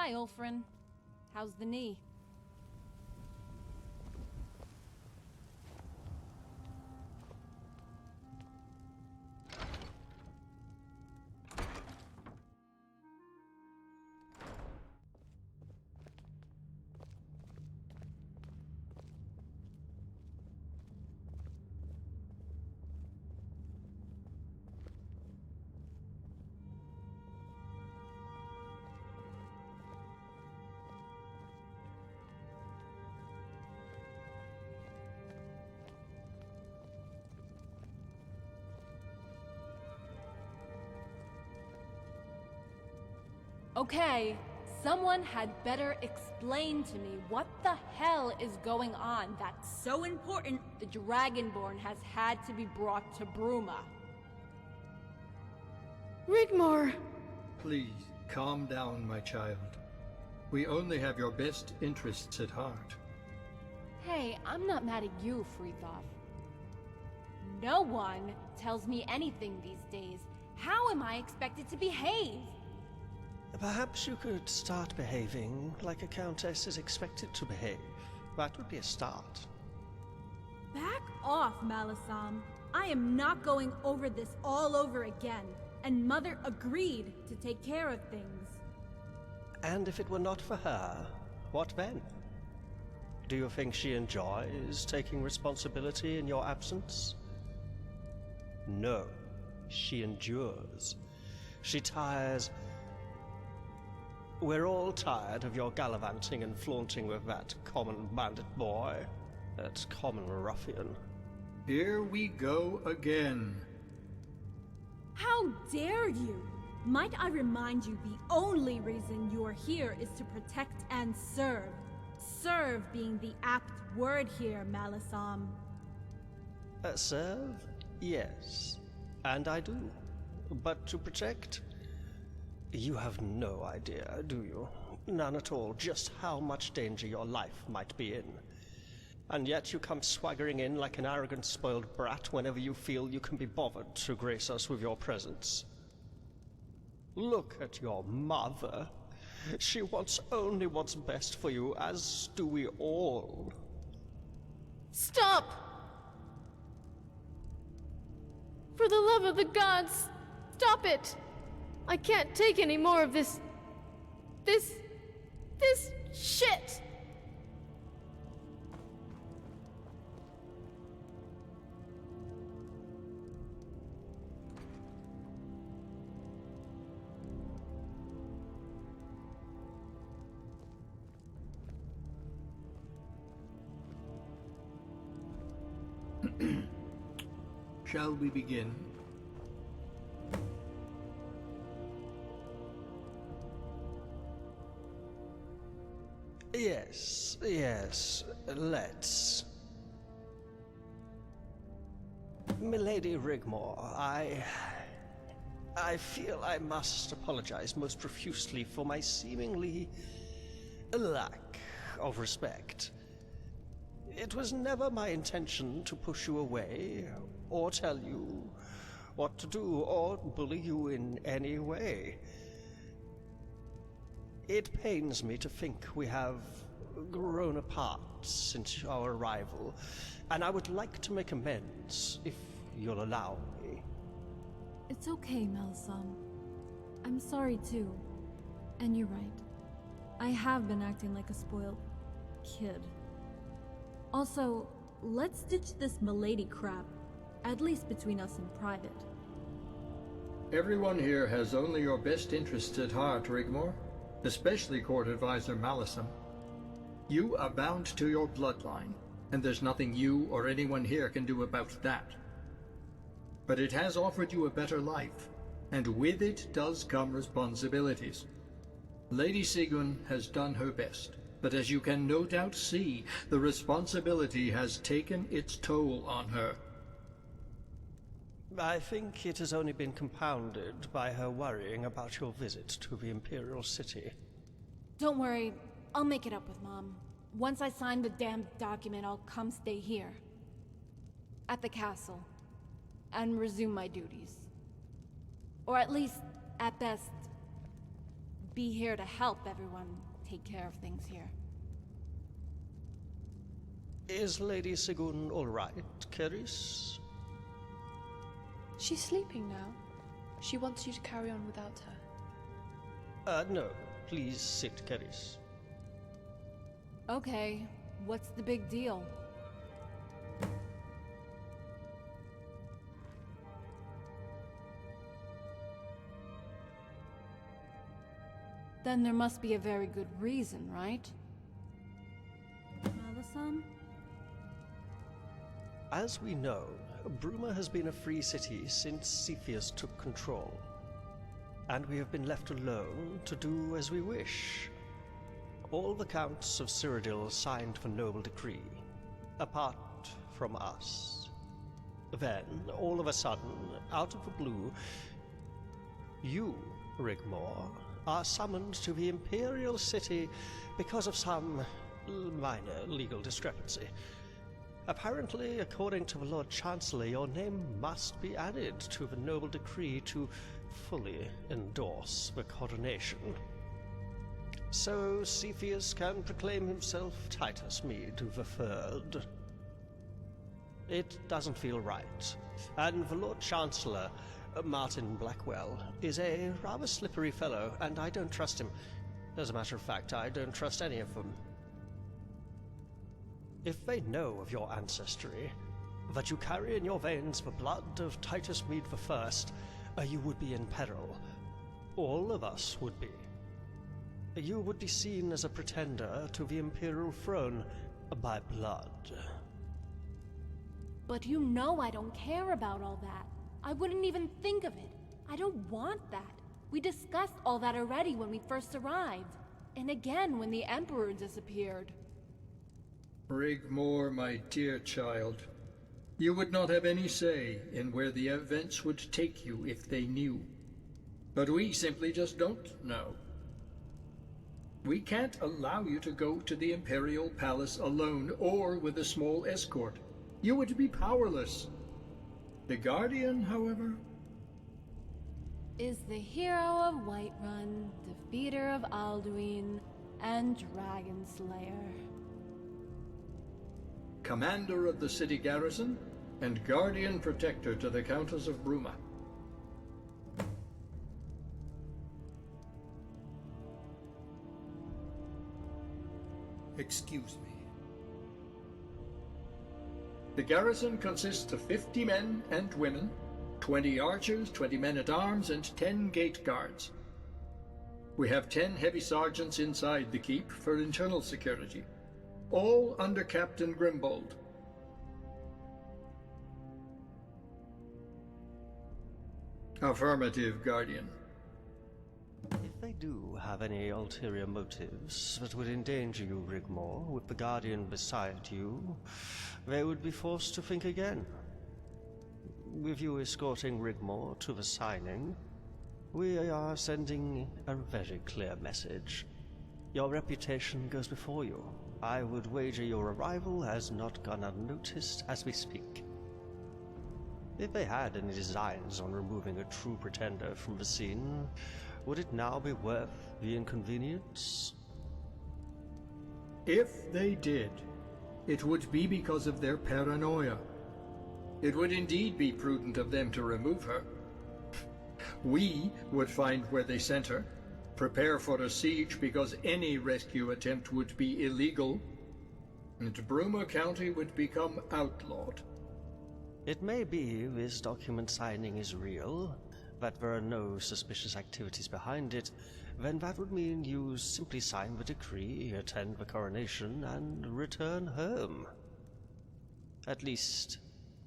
Hi, Ulfrin. How's the knee? Okay, someone had better explain to me what the hell is going on that's so important the Dragonborn has had to be brought to Bruma. Rigmor! Please, calm down, my child. We only have your best interests at heart. Hey, I'm not mad at you, Frithov. No one tells me anything these days. How am I expected to behave? Perhaps you could start behaving like a countess is expected to behave. That would be a start. Back off, Malasam. I am not going over this all over again. And Mother agreed to take care of things. And if it were not for her, what then? Do you think she enjoys taking responsibility in your absence? No, she endures. She tires. We're all tired of your gallivanting and flaunting with that common bandit boy, that common ruffian. Here we go again. How dare you! Might I remind you the only reason you're here is to protect and serve. Serve being the apt word here, Malasam. Serve? Yes. And I do. But to protect? You have no idea, do you? None at all, just how much danger your life might be in. And yet you come swaggering in like an arrogant, spoiled brat whenever you feel you can be bothered to grace us with your presence. Look at your mother. She wants only what's best for you, as do we all. Stop! For the love of the gods, stop it! I can't take any more of this shit! Shall we begin? Yes, let's. Milady Rigmor, I feel I must apologize most profusely for my seemingly lack of respect. It was never my intention to push you away, or tell you what to do, or bully you in any way. It pains me to think we have grown apart since our arrival, and I would like to make amends, if you'll allow me. It's okay, Malasam. I'm sorry too. And you're right. I have been acting like a spoiled kid. Also, let's ditch this milady crap, at least between us in private. Everyone here has only your best interests at heart, Rigmor. Especially Court Advisor Malasam. You are bound to your bloodline, and there's nothing you or anyone here can do about that. But it has offered you a better life, and with it does come responsibilities. Lady Sigrun has done her best, but as you can no doubt see, the responsibility has taken its toll on her. I think it has only been compounded by her worrying about your visit to the Imperial City. Don't worry, I'll make it up with Mom. Once I sign the damned document, I'll come stay here. At the castle. And resume my duties. Or at least, at best, be here to help everyone take care of things here. Is Lady Sigun all right, Keris? She's sleeping now. She wants you to carry on without her. No. Please sit, Keris. Okay, what's the big deal? Then there must be a very good reason, right? Melisum? As we know, Bruma has been a free city since Cepheus took control, and we have been left alone to do as we wish. All the Counts of Cyrodiil signed for noble decree, apart from us. Then, all of a sudden, out of the blue, you, Rigmor, are summoned to the Imperial City because of some minor legal discrepancy. Apparently, according to the Lord Chancellor, your name must be added to the noble decree to fully endorse the coronation. So Cepheus can proclaim himself Titus Mede III. It doesn't feel right, and the Lord Chancellor, Martin Blackwell, is a rather slippery fellow, and I don't trust him. As a matter of fact, I don't trust any of them. If they know of your ancestry, that you carry in your veins the blood of Titus Mede I, you would be in peril. All of us would be. You would be seen as a pretender to the Imperial throne by blood. But you know I don't care about all that. I wouldn't even think of it. I don't want that. We discussed all that already when we first arrived. And again when the Emperor disappeared. Rigmor, my dear child, you would not have any say in where the events would take you if they knew. But we simply just don't know. We can't allow you to go to the Imperial Palace alone or with a small escort. You would be powerless. The Guardian, however, is the hero of Whiterun, defeater of Alduin, and Dragon Slayer. Commander of the city garrison, and guardian protector to the Countess of Bruma. Excuse me. The garrison consists of 50 men and women, 20 archers, 20 men-at-arms, and 10 gate guards. We have 10 heavy sergeants inside the keep for internal security, all under Captain Grimbold. Affirmative, Guardian. If they do have any ulterior motives that would endanger you, Rigmor, with the Guardian beside you, they would be forced to think again. With you escorting Rigmor to the signing, we are sending a very clear message. Your reputation goes before you. I would wager your arrival has not gone unnoticed as we speak. If they had any designs on removing a true pretender from the scene, would it now be worth the inconvenience? If they did, it would be because of their paranoia. It would indeed be prudent of them to remove her. We would find where they sent her, prepare for a siege because any rescue attempt would be illegal, and Bruma County would become outlawed. It may be this document signing is real, that there are no suspicious activities behind it, then that would mean you simply sign the decree, attend the coronation, and return home. At least,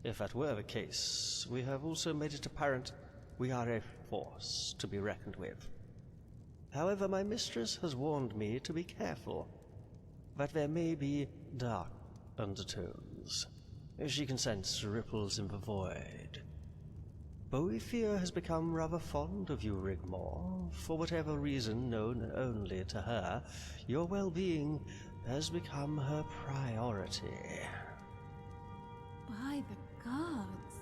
if that were the case, we have also made it apparent we are a force to be reckoned with. However, my mistress has warned me to be careful, that there may be dark undertones. She can sense ripples in the void. Boethiah has become rather fond of you, Rigmor. For whatever reason known only to her, your well-being has become her priority. By the gods.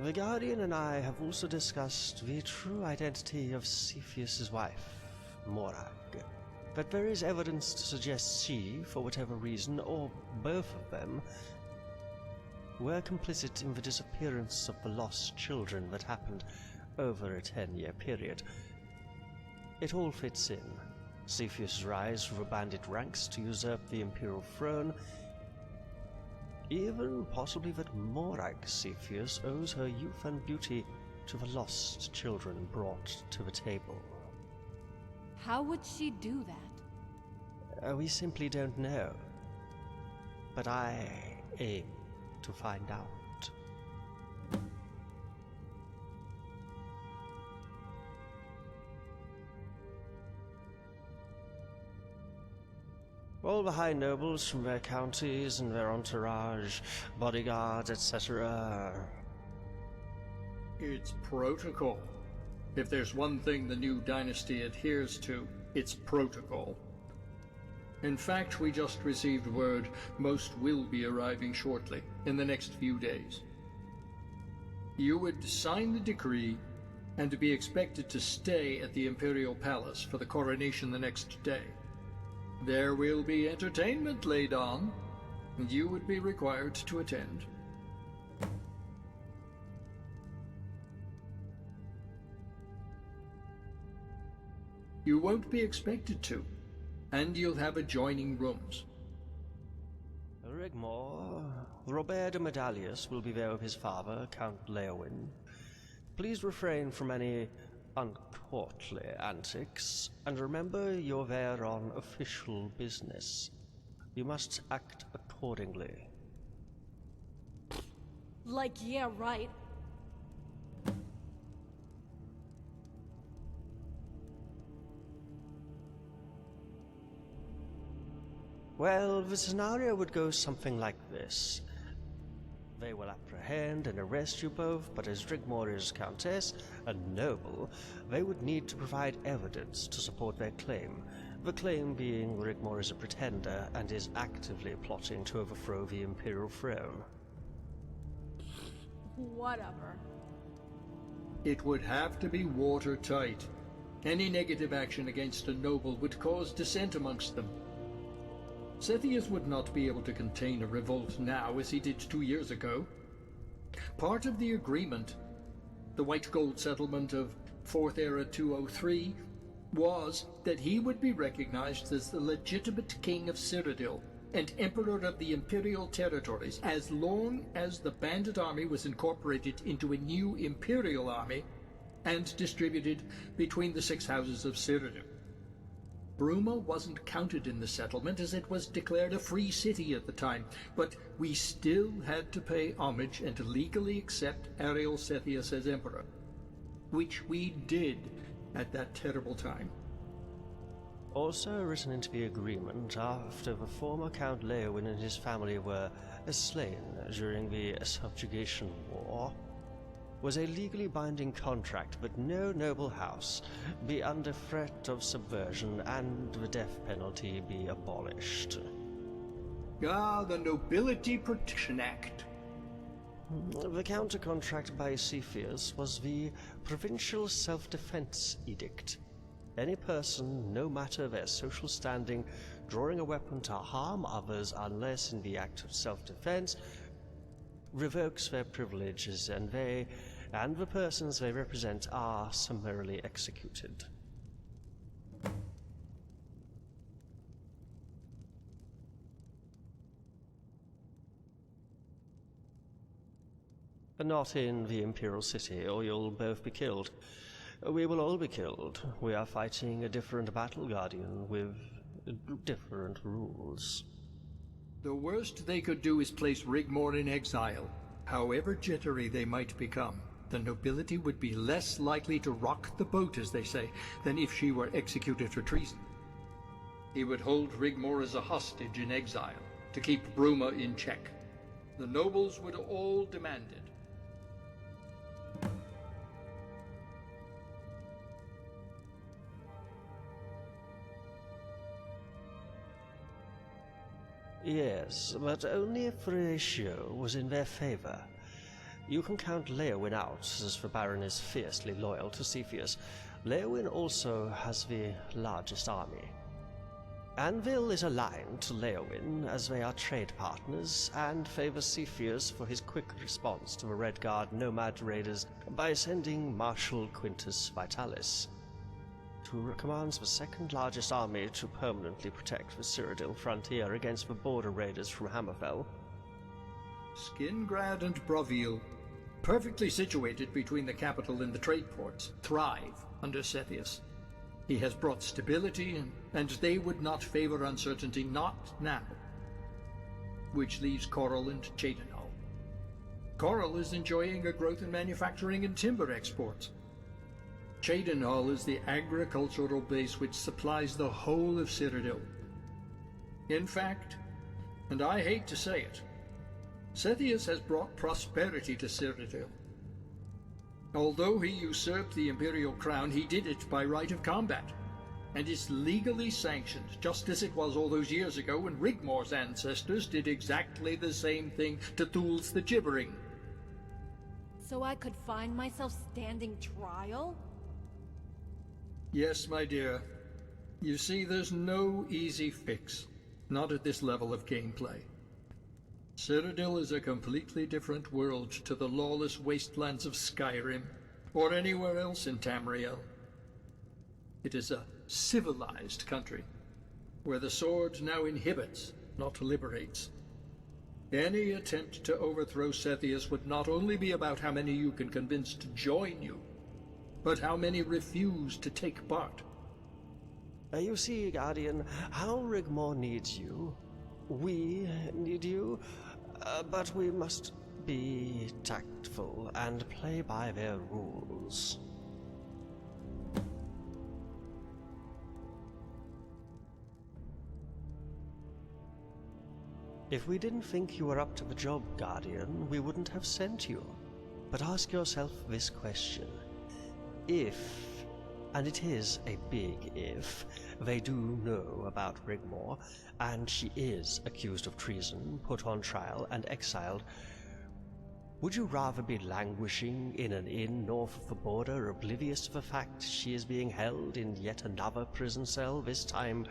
The Guardian and I have also discussed the true identity of Cepheus's wife, Morag. But there is evidence to suggest she, for whatever reason, or both of them, were complicit in the disappearance of the lost children that happened over a 10-year period. It all fits in. Cepheus' rise through the bandit ranks to usurp the Imperial throne, even possibly that Morag Cepheus owes her youth and beauty to the lost children brought to the table. How would she do that? We simply don't know. But I aim to find out. All the high nobles from their counties and their entourage, bodyguards, etc. It's protocol. If there's one thing the new dynasty adheres to, it's protocol. In fact, we just received word most will be arriving shortly, in the next few days. You would sign the decree, and be expected to stay at the Imperial Palace for the coronation the next day. There will be entertainment laid on, and you would be required to attend. You won't be expected to, and you'll have adjoining rooms. Rigmor, Robert de Medallius will be there with his father, Count Leowin. Please refrain from any uncourtly antics, and remember you're there on official business. You must act accordingly. Like, yeah, right. Well, the scenario would go something like this. They will apprehend and arrest you both, but as Rigmor is Countess, a noble, they would need to provide evidence to support their claim. The claim being Rigmor is a pretender and is actively plotting to overthrow the Imperial throne. Whatever. It would have to be watertight. Any negative action against a noble would cause dissent amongst them. Cepheus would not be able to contain a revolt now as he did 2 years ago. Part of the agreement, the White Gold settlement of 4th Era 203, was that he would be recognized as the legitimate king of Cyrodiil and emperor of the Imperial territories as long as the bandit army was incorporated into a new Imperial army and distributed between the 6 houses of Cyrodiil. Bruma wasn't counted in the settlement as it was declared a free city at the time, but we still had to pay homage and legally accept Ariel Cepheus as emperor, which we did at that terrible time. Also written into the agreement after the former Count Leowin and his family were slain during the Subjugation War, was a legally binding contract that no noble house be under threat of subversion and the death penalty be abolished. Ah, the Nobility Protection Act. The counter-contract by Cepheus was the Provincial Self-Defense Edict. Any person, no matter their social standing, drawing a weapon to harm others unless in the act of self-defense, revokes their privileges, and the persons they represent are summarily executed. Not in the Imperial City, or you'll both be killed. We will all be killed. We are fighting a different battle guardian with different rules. The worst they could do is place Rigmor in exile. However jittery they might become, the nobility would be less likely to rock the boat, as they say, than if she were executed for treason. He would hold Rigmor as a hostage in exile, to keep Bruma in check. The nobles would all demand it. Yes, but only if the ratio was in their favor. You can count Leowin out, as the Baron is fiercely loyal to Cepheus, Leowyn also has the largest army. Anvil is aligned to Leowyn as they are trade partners and favors Cepheus for his quick response to the Red Guard nomad raiders by sending Marshal Quintus Vitalis, who commands the second largest army to permanently protect the Cyrodiil frontier against the border raiders from Hammerfell. Skingrad and Broville, perfectly situated between the capital and the trade ports, thrive under Cepheus. He has brought stability, and they would not favor uncertainty, not now. Which leaves Coral and Cheydinhal. Coral is enjoying a growth in manufacturing and timber exports. Cheydinhal is the agricultural base which supplies the whole of Cyrodiil. In fact, and I hate to say it, Cepheus has brought prosperity to Cyrodiil. Although he usurped the Imperial crown, he did it by right of combat, and is legally sanctioned, just as it was all those years ago when Rigmor's ancestors did exactly the same thing to Thul's the Gibbering. So I could find myself standing trial? Yes, my dear. You see, there's no easy fix, not at this level of gameplay. Cyrodiil is a completely different world to the lawless wastelands of Skyrim, or anywhere else in Tamriel. It is a civilized country, where the sword now inhibits, not liberates. Any attempt to overthrow Cepheus would not only be about how many you can convince to join you, but how many refuse to take part. You see, Guardian, how Rigmor needs you. We need you, but we must be tactful and play by their rules. If we didn't think you were up to the job, Guardian, we wouldn't have sent you. But ask yourself this question. If, and it is a big if, they do know about Rigmor, and she is accused of treason, put on trial, and exiled, would you rather be languishing in an inn north of the border, oblivious to the fact she is being held in yet another prison cell, this time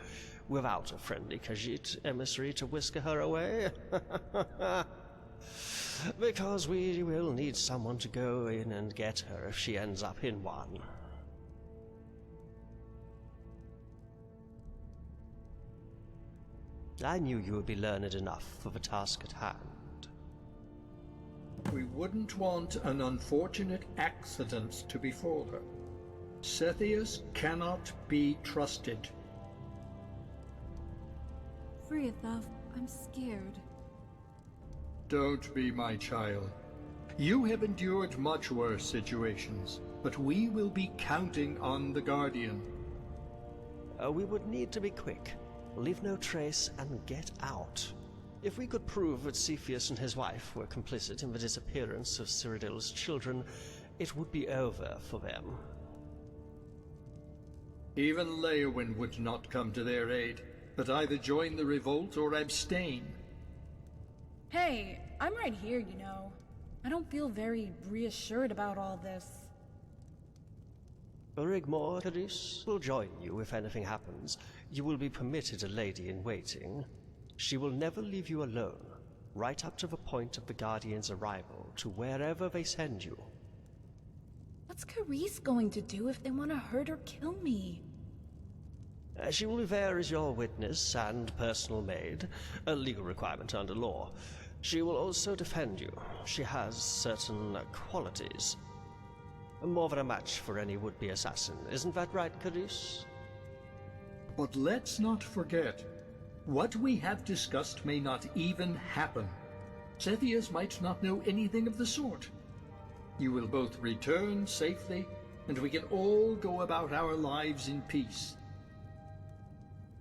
without a friendly Khajiit emissary to whisk her away? Because we will need someone to go in and get her if she ends up in one. I knew you would be learned enough for the task at hand. We wouldn't want an unfortunate accident to befall her. Cepheus cannot be trusted. Friathaf, I'm scared. Don't be, my child. You have endured much worse situations, but we will be counting on the Guardian. We would need to be quick. Leave no trace and get out. If we could prove that Cepheus and his wife were complicit in the disappearance of Cyrodiil's children, it would be over for them. Even Leowyn would not come to their aid, but either join the revolt or abstain. Hey, I'm right here, you know. I don't feel very reassured about all this. Rigmor, Cadiz, will join you if anything happens. You will be permitted a lady-in-waiting. She will never leave you alone, right up to the point of the Guardian's arrival, to wherever they send you. What's Carice going to do if they want to hurt or kill me? She will be there as your witness and personal maid, a legal requirement under law. She will also defend you. She has certain qualities. More than a match for any would-be assassin. Isn't that right, Cadiz? But let's not forget, what we have discussed may not even happen. Cepheus might not know anything of the sort. You will both return safely, and we can all go about our lives in peace.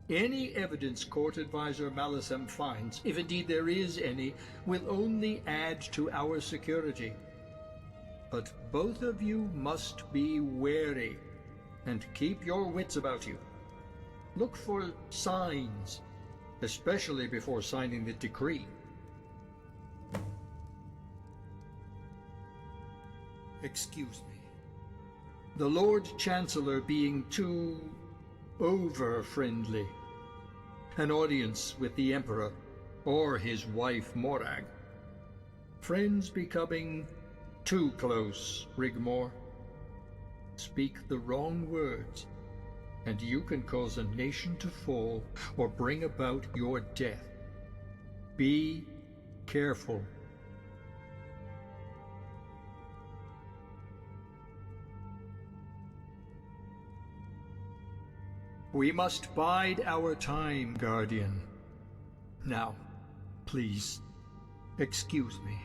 Any evidence Court Advisor Malisem finds, if indeed there is any, will only add to our security. But both of you must be wary, and keep your wits about you. Look for signs, especially before signing the decree. Excuse me. The Lord Chancellor being too over-friendly. An audience with the Emperor, or his wife Morag. Friends becoming too close, Rigmor. Speak the wrong words, and you can cause a nation to fall or bring about your death. Be careful. We must bide our time, Guardian. Now, please, excuse me.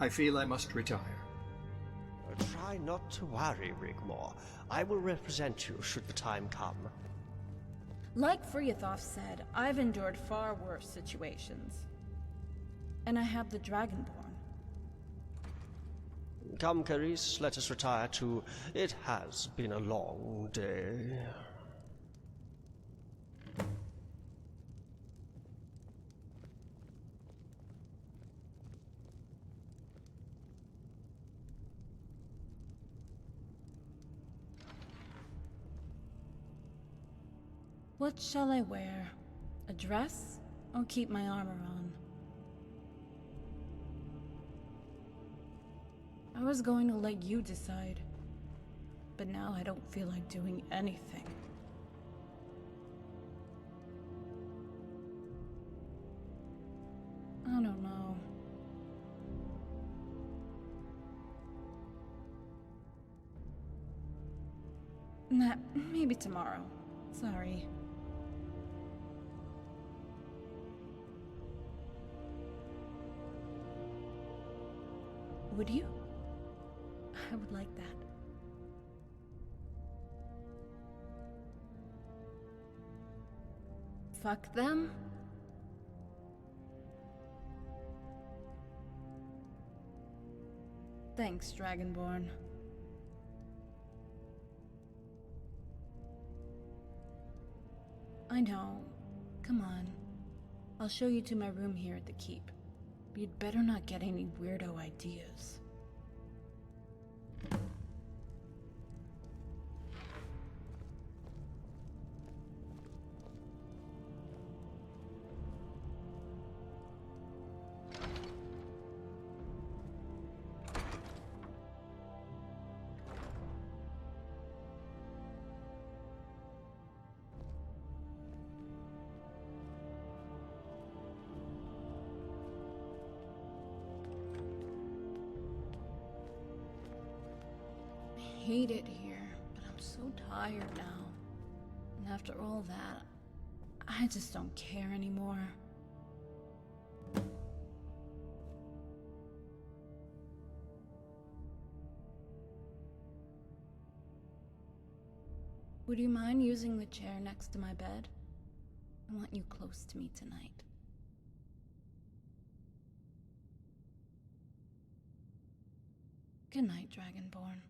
I feel I must retire. Try not to worry, Rigmor. I will represent you should the time come. Like Freathoth said, I've endured far worse situations. And I have the Dragonborn. Come, Carice, let us retire to... It has been a long day. What shall I wear? A dress? Or keep my armor on? I was going to let you decide. But now I don't feel like doing anything. I don't know. Nah, maybe tomorrow. Sorry. Would you? I would like that. Fuck them? Thanks, Dragonborn. I know. Come on. I'll show you to my room here at the keep. You'd better not get any weirdo ideas. I hate it here, but I'm so tired now. And after all that, I just don't care anymore. Would you mind using the chair next to my bed? I want you close to me tonight. Good night, Dragonborn.